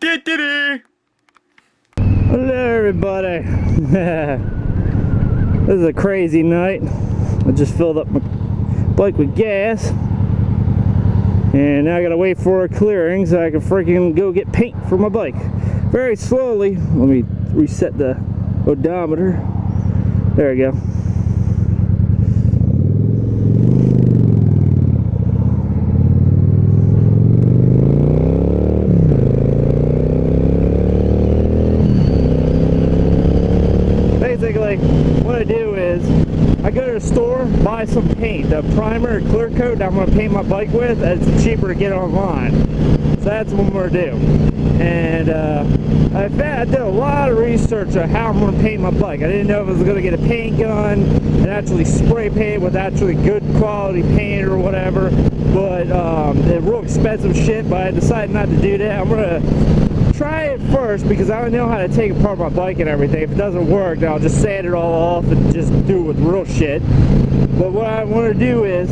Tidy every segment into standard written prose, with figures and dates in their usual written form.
Hello everybody. This is a crazy night. I just filled up my bike with gas and now I gotta wait for a clearing so I can freaking go get paint for my bike very slowly. Let me reset the odometer. There we go. Basically, what I do is I go to the store, buy some paint, a primer, a clear coat that I'm going to paint my bike with. It's cheaper to get online. So that's what I'm going to do. And I did a lot of research on how I'm going to paint my bike. I didn't know if I was going to get a paint gun and actually spray paint with actually good quality paint or whatever. But they're real expensive shit, but I decided not to do that. I'm going to try it first because I don't know how to take apart my bike and everything. If it doesn't work, then I'll just sand it all off and just do it with real shit. But what I want to do is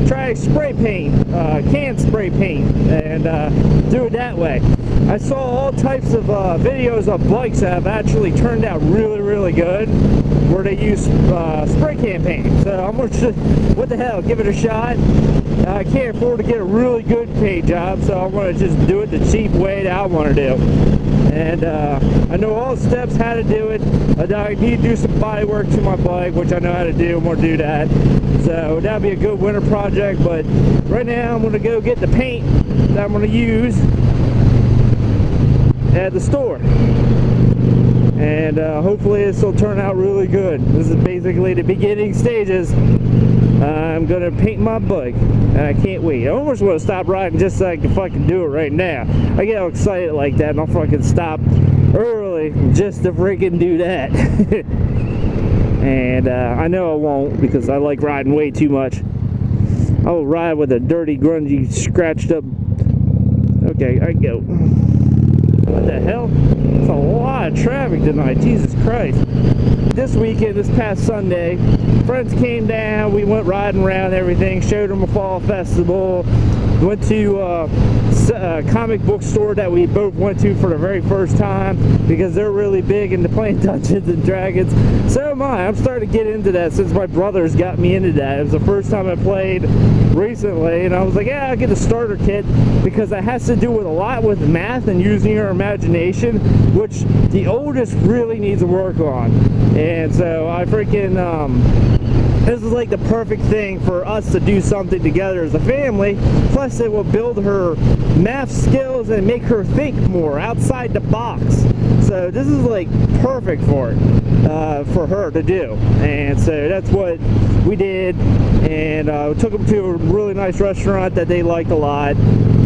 try spray paint, can spray paint, and do it that way. I saw all types of videos of bikes that have actually turned out really good, where they use spray can paint. So I'm gonna just, what the hell, give it a shot. I can't afford to get a really good paint job, so I'm gonna just do it the cheap way that I want to do. And I know all the steps how to do it. I need to do some body work to my bike, which I know how to do. I'm gonna do that. So that'll be a good winter project. But right now I'm gonna go get the paint that I'm gonna use at the store, and hopefully this will turn out really good. This is basically the beginning stages. I'm gonna paint my bike and I can't wait. I almost want to stop riding just so I can fucking do it right now. I get all excited like that and I'll fucking stop early just to freaking do that. And I know I won't because I like riding way too much. I will ride with a dirty, grungy, scratched up. Okay, I go. What the hell? It's a lot of traffic tonight, Jesus Christ. This weekend, this past Sunday, friends came down, we went riding around everything, showed them a fall festival, went to a comic book store that we both went to for the very first time because they're really big into playing Dungeons and Dragons. So am I. I'm starting to get into that since my brothers got me into that. It was the first time I played recently, and I was like, yeah, I'll get a starter kit because that has to do with a lot with math and using your imagination, which the oldest really needs to work on. And so I freaking this is like the perfect thing for us to do something together as a family. Plus it will build her math skills and make her think more outside the box. So this is like perfect for it, for her to do. And so that's what we did. And we took them to a really nice restaurant that they liked a lot.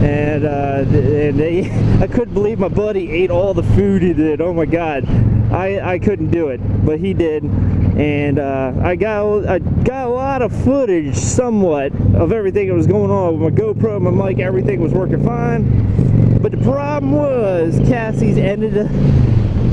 And I couldn't believe my buddy ate all the food he did. Oh my God. I couldn't do it, but he did. And I got a lot of footage, somewhat, of everything that was going on with my GoPro, my mic, everything was working fine. But the problem was Cassie's ended the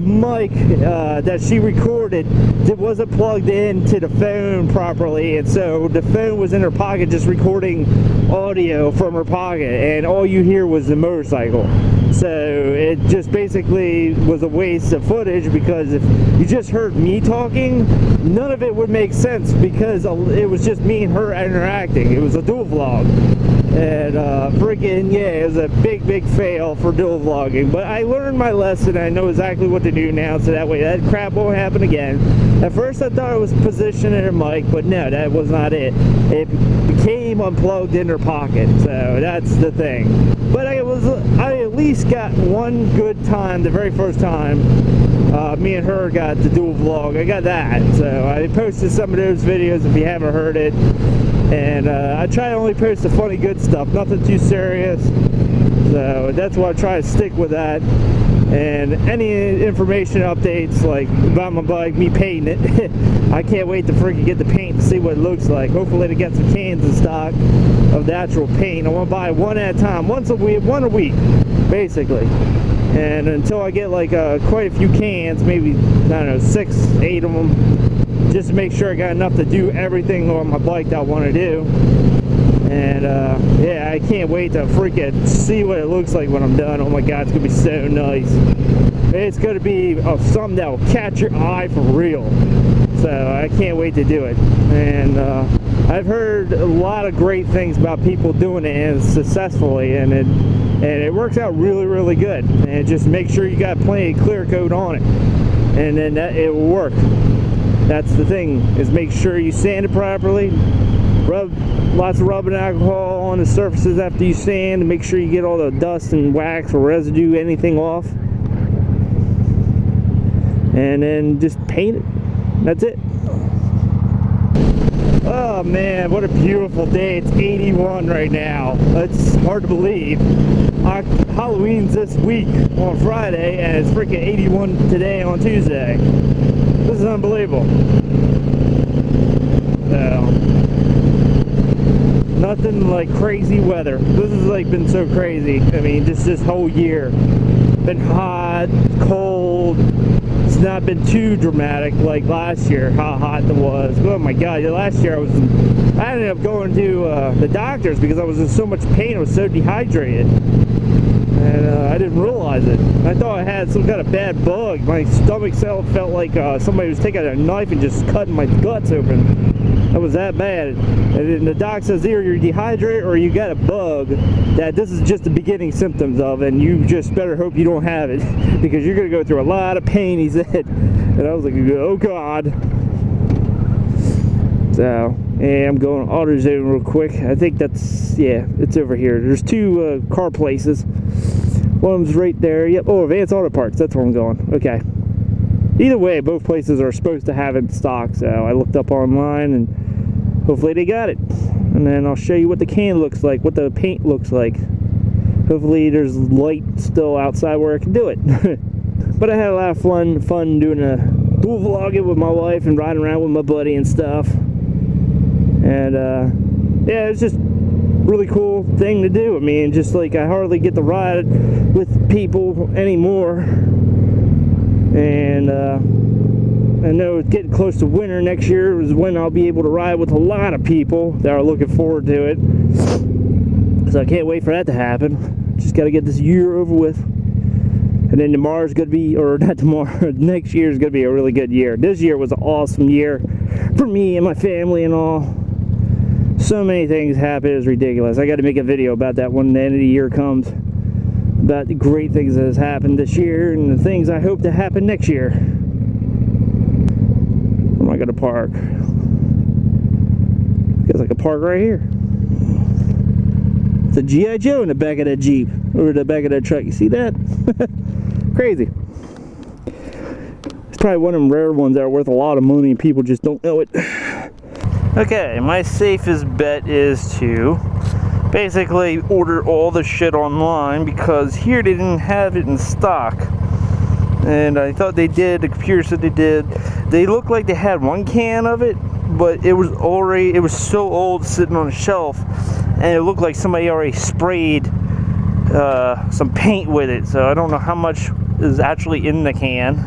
mic that she recorded, it wasn't plugged into the phone properly, and so the phone was in her pocket just recording audio from her pocket, and all you hear was the motorcycle. So it just basically was a waste of footage, because if you just heard me talking, none of it would make sense, because it was just me and her interacting. It was a dual vlog. And freaking yeah, it was a big fail for dual vlogging, but I learned my lesson. I know exactly what to do now, so that way that crap won't happen again. At first I thought it was positioning her mic, but no, that was not it. It became unplugged in her pocket, so that's the thing. But I at least got one good time the very first time me and her got the dual vlog. I got that, so I posted some of those videos if you haven't heard it. And I try to only post the funny, good stuff, nothing too serious. So that's why I try to stick with that. And any information updates, like about my bike, me painting it, I can't wait to freaking get the paint to see what it looks like. Hopefully to get some cans in stock of the actual paint. I want to buy one at a time, one a week, basically. And until I get like quite a few cans, maybe, I don't know, 6, 8 of them, just to make sure I got enough to do everything on my bike that I want to do. And yeah, I can't wait to freaking see what it looks like when I'm done. Oh my god, it's gonna be so nice. It's gonna be something that will catch your eye for real. So I can't wait to do it. And I've heard a lot of great things about people doing it and successfully, and it works out really, really good. And just make sure you got plenty of clear coat on it, and then it will work. That's the thing, is make sure you sand it properly. Rub lots of rubbing alcohol on the surfaces after you sand, and make sure you get all the dust and wax or residue, anything off. And then just paint it. That's it. Oh man, what a beautiful day. It's 81 right now. It's hard to believe. Halloween's this week on Friday, and it's freaking 81 today on Tuesday. This is unbelievable. So, nothing like crazy weather. This has like been so crazy. I mean, just this whole year. Been hot, cold. It's not been too dramatic like last year, how hot it was. Oh my god, last year I ended up going to the doctors because I was in so much pain. I was so dehydrated, and I didn't realize it. I thought I had some kind of bad bug. My stomach felt like somebody was taking a knife and just cutting my guts open. It was that bad. And then the doc says either you're dehydrated or you got a bug that this is just the beginning symptoms of, and you just better hope you don't have it because you're going to go through a lot of pain, he said. And I was like, oh god. So, yeah, I'm going AutoZone real quick. I think that's, yeah, it's over here. There's two car places. One of them's right there. Yep. Oh, Advanced Auto Parts. That's where I'm going. Okay. Either way, both places are supposed to have it in stock, so I looked up online and hopefully they got it. And then I'll show you what the can looks like, what the paint looks like. Hopefully there's light still outside where I can do it. But I had a lot of fun doing a dual vlogging with my wife and riding around with my buddy and stuff. And yeah, it's just really cool thing to do. I mean, just like I hardly get to ride with people anymore. And I know it's getting close to winter. Next year is when I'll be able to ride with a lot of people that are looking forward to it. So I can't wait for that to happen. Just got to get this year over with. And then tomorrow's going to be, or not tomorrow, next year's going to be a really good year. This year was an awesome year for me and my family and all. So many things happened, it was ridiculous. I got to make a video about that when the end of the year comes. About the great things that has happened this year and the things I hope to happen next year. Where am I going to park? I guess I could park right here. It's a G.I. Joe in the back of that Jeep. Or the back of that truck. You see that? Crazy. It's probably one of them rare ones that are worth a lot of money and people just don't know it. Okay, my safest bet is to basically order all the shit online, because here they didn't have it in stock. And I thought they did, the computer said they did. They looked like they had one can of it, but it was so old sitting on a shelf, and it looked like somebody already sprayed some paint with it. So I don't know how much is actually in the can.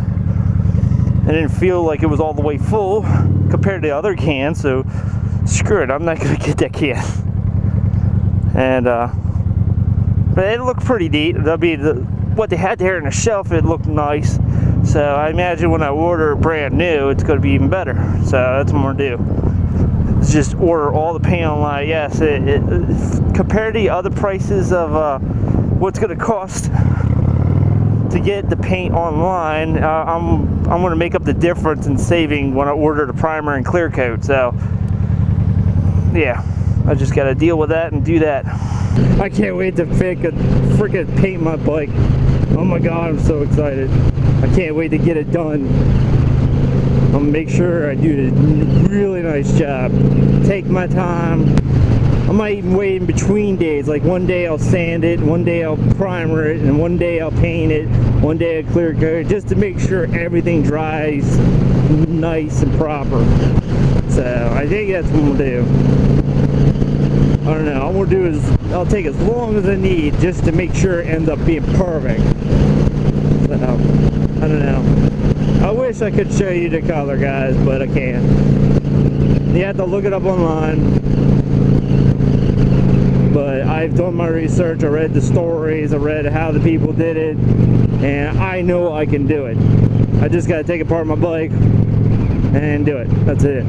I didn't feel like it was all the way full compared to the other cans, so screw it, I'm not gonna get that can. And but it looked pretty neat. That'd be what they had there on the shelf. It looked nice. So I imagine when I order brand new, it's going to be even better. So that's what I'm going to do. Is just order all the paint online. Yes, compared to the other prices of what's going to cost to get the paint online, I'm going to make up the difference in saving when I order the primer and clear coat. So yeah, I just got to deal with that and do that. I can't wait to freaking paint my bike. Oh my god, I'm so excited. I can't wait to get it done. I'll make sure I do a really nice job. Take my time. I might even wait in between days. Like one day I'll sand it, one day I'll primer it, and one day I'll paint it, one day I'll clear coat it, just to make sure everything dries nice and proper. So I think that's what we'll do. I don't know, all we'll do is I'll take as long as I need just to make sure it ends up being perfect. So, I don't know. I wish I could show you the color, guys, but I can't. You have to look it up online. But I've done my research, I read the stories, I read how the people did it, and I know I can do it. I just got to take apart my bike and do it. That's it.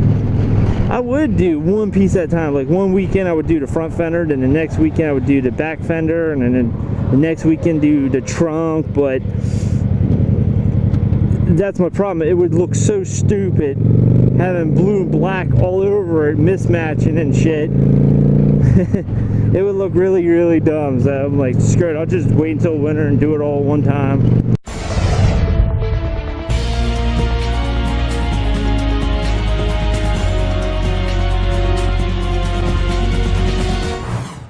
I would do one piece at a time. Like one weekend I would do the front fender, then the next weekend I would do the back fender, and then the next weekend do the trunk. But that's my problem. It would look so stupid having blue and black all over it, mismatching and shit. It would look really, really dumb. So I'm like, screw it, I'll just wait until winter and do it all one time.